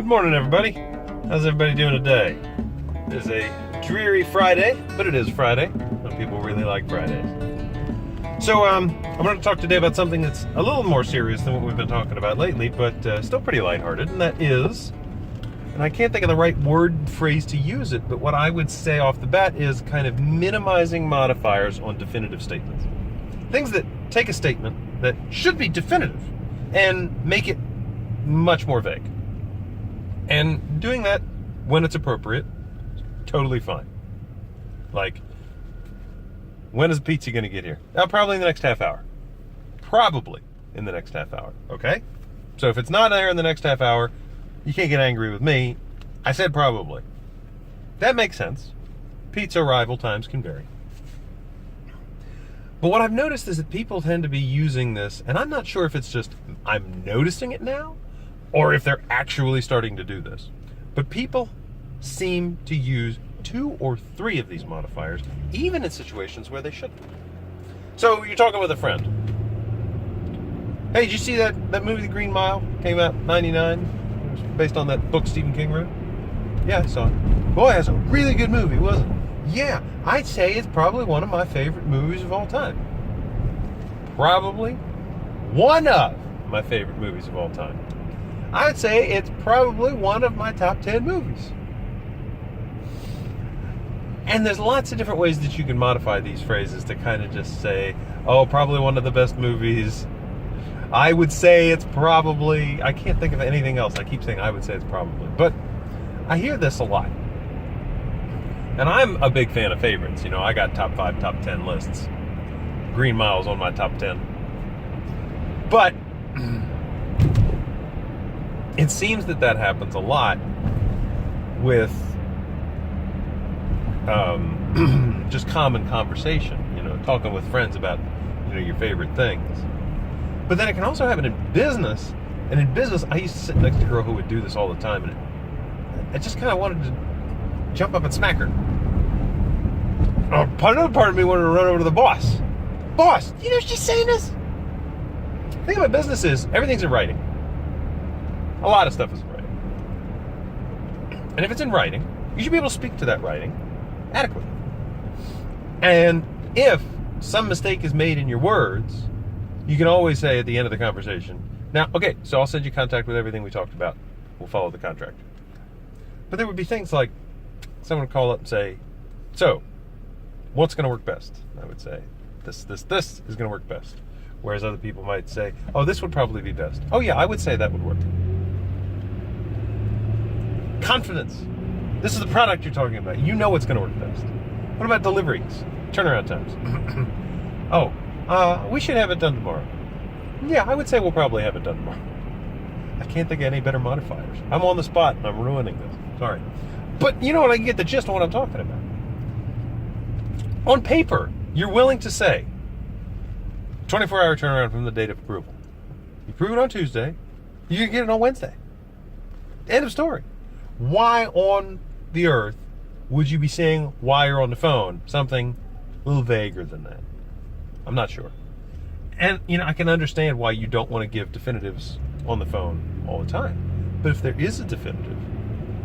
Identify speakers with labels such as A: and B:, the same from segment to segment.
A: Good morning, everybody. How's everybody doing today? It is a dreary Friday, but it is Friday. Some people really like Fridays. So, I'm going to talk today about something that's a little more serious than what we've been talking about lately, but still pretty lighthearted, and that is, and I can't think of the right word phrase to use it, but what I would say off the bat is kind of minimizing modifiers on definitive statements. Things that take a statement that should be definitive and make it much more vague. And doing that when it's appropriate, totally fine. Like, when is pizza going to get here? Probably in the next half hour. Probably in the next half hour, okay? So if it's not there in the next half hour, you can't get angry with me. I said probably. That makes sense. Pizza arrival times can vary. But what I've noticed is that people tend to be using this, and I'm not sure if it's just I'm noticing it now, or if they're actually starting to do this. But people seem to use 2 or 3 of these modifiers, even in situations where they shouldn't. So you're talking with a friend. Hey, did you see that movie, The Green Mile? Came out in '99. It was based on that book Stephen King wrote. Yeah, I saw it. Boy, that's a really good movie, wasn't it? Yeah, I'd say it's probably one of my favorite movies of all time. Probably one of my favorite movies of all time. I would say it's probably one of my top 10 movies. And there's lots of different ways that you can modify these phrases to kind of just say, oh, probably one of the best movies. I would say it's probably, I can't think of anything else. I keep saying I would say it's probably. But I hear this a lot. And I'm a big fan of favorites. You know, I got top 5, top 10 lists. Green Mile's on my top 10. But it seems that happens a lot with just common conversation, you know, talking with friends about, you know, your favorite things. But then it can also happen in business. And in business, I used to sit next to a girl who would do this all the time. And I just kind of wanted to jump up and smack her. Another part of me wanted to run over to the boss. Boss, you know, she's saying this. The thing about business is everything's in writing. A lot of stuff is in writing. And if it's in writing, you should be able to speak to that writing adequately. And if some mistake is made in your words, you can always say at the end of the conversation, now, okay, so I'll send you contact with everything we talked about. We'll follow the contract. But there would be things like someone would call up and say, so, what's going to work best? I would say, this is going to work best. Whereas other people might say, oh, this would probably be best. Oh, yeah, I would say that would work. Confidence. This is the product you're talking about. You know what's going to work best. What about deliveries? Turnaround times. We should have it done tomorrow. Yeah, I would say we'll probably have it done tomorrow. I can't think of any better modifiers. I'm on the spot and I'm ruining this. Sorry. But you know what? I get the gist of what I'm talking about. On paper, you're willing to say 24-hour turnaround from the date of approval. You approve it on Tuesday, you can get it on Wednesday. End of story. Why on the earth would you be saying while you're on the phone something a little vaguer than that? I'm not sure. And, you know, I can understand why you don't want to give definitives on the phone all the time. But if there is a definitive,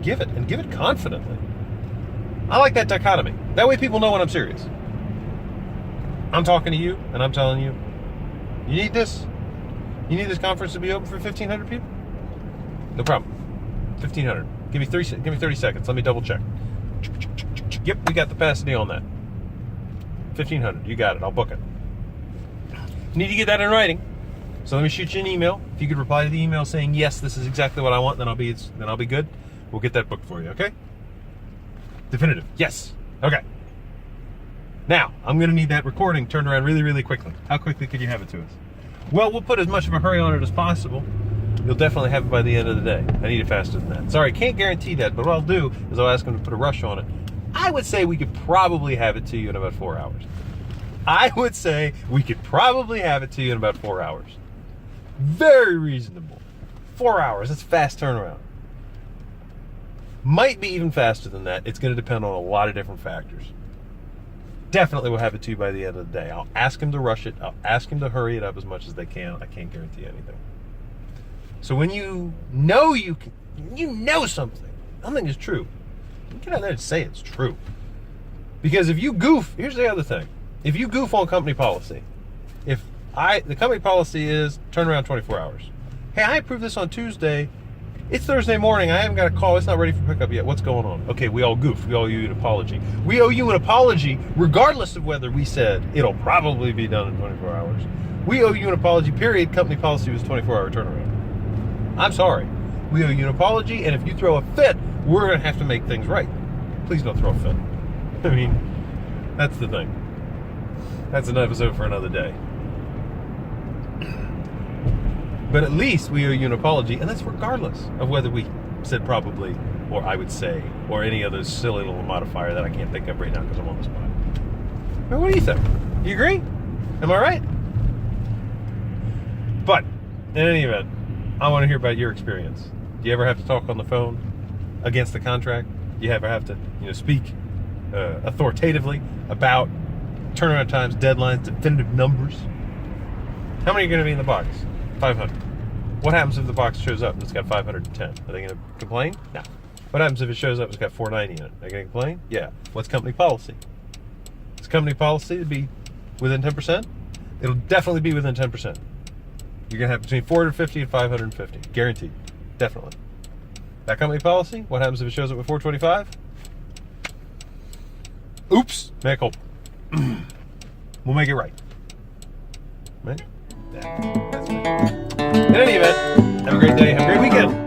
A: give it, and give it confidently. I like that dichotomy. That way people know when I'm serious. I'm talking to you, and I'm telling you, you need this? You need this conference to be open for 1,500 people? No problem. 1,500. Give me 30 seconds. Let me double check. Yep, we got the capacity on that. 1,500. You got it. I'll book it. You need to get that in writing. So let me shoot you an email. If you could reply to the email saying, yes, this is exactly what I want, then I'll be good. We'll get that booked for you, okay? Definitive. Yes. Okay. Now, I'm going to need that recording turned around really, really quickly. How quickly could you have it to us? Well, we'll put as much of a hurry on it as possible. You'll definitely have it by the end of the day. I need it faster than that. Sorry, can't guarantee that, but what I'll do is I'll ask them to put a rush on it. I would say we could probably have it to you in about 4 hours. I would say we could probably have it to you in about 4 hours. Very reasonable. 4 hours, that's fast turnaround. Might be even faster than that. It's going to depend on a lot of different factors. Definitely will have it to you by the end of the day. I'll ask him to rush it. I'll ask him to hurry it up as much as they can. I can't guarantee anything. So when you know something is true, you get out there and say it's true. Because if you goof, here's the other thing. If you goof on company policy, the company policy is turn around 24 hours. Hey, I approved this on Tuesday. It's Thursday morning. I haven't got a call. It's not ready for pickup yet. What's going on? Okay, we all goofed. We owe you an apology. We owe you an apology regardless of whether we said it'll probably be done in 24 hours. We owe you an apology, period. Company policy was 24-hour turnaround. I'm sorry. We owe you an apology, and if you throw a fit, we're going to have to make things right. Please don't throw a fit. I mean, that's the thing. That's an episode for another day. But at least we owe you an apology, and that's regardless of whether we said probably, or I would say, or any other silly little modifier that I can't think of right now because I'm on the spot. Now, what do you think? You agree? Am I right? But, in any event, I want to hear about your experience. Do you ever have to talk on the phone against the contract? Do you ever have to, speak authoritatively about turnaround times, deadlines, definitive numbers? How many are going to be in the box? 500. What happens if the box shows up and it's got 510? Are they going to complain? No. What happens if it shows up and it's got 490 in it? Are they going to complain? Yeah. What's company policy? Is company policy to be within 10%? It'll definitely be within 10%. You're going to have between 450 and 550. Guaranteed. Definitely. That company policy, what happens if it shows up with 425? Oops. Mea culpa. We'll make it right. Right? Yeah. That's it. In any event, have a great day. Have a great weekend.